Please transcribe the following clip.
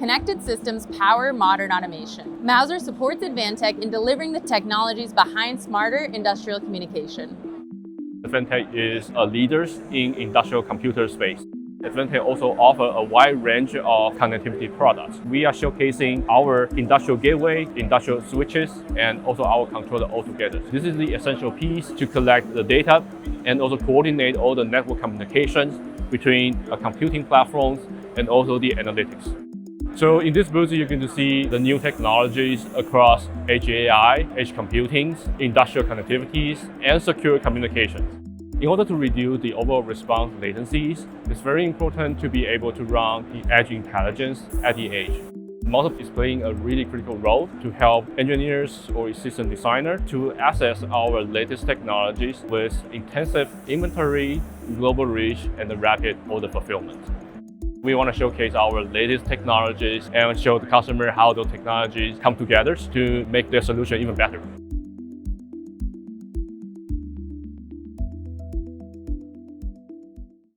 connected systems power modern automation. Mouser supports Advantech in delivering the technologies behind smarter industrial communication. Advantech is a leader in industrial computer space. Advantech also offers a wide range of connectivity products. We are showcasing our industrial gateway, industrial switches, and also our controller all together. This is the essential piece to collect the data and also coordinate all the network communications between computing platforms and also the analytics. So in this booth, you're going to see the new technologies across edge AI, edge computing, industrial connectivities, and secure communications. In order to reduce the overall response latencies, it's very important to be able to run the edge intelligence at the edge. Mouser is playing a really critical role to help engineers or system designers to access our latest technologies with intensive inventory, global reach, and the rapid order fulfillment. We want to showcase our latest technologies and show the customer how those technologies come together to make their solution even better.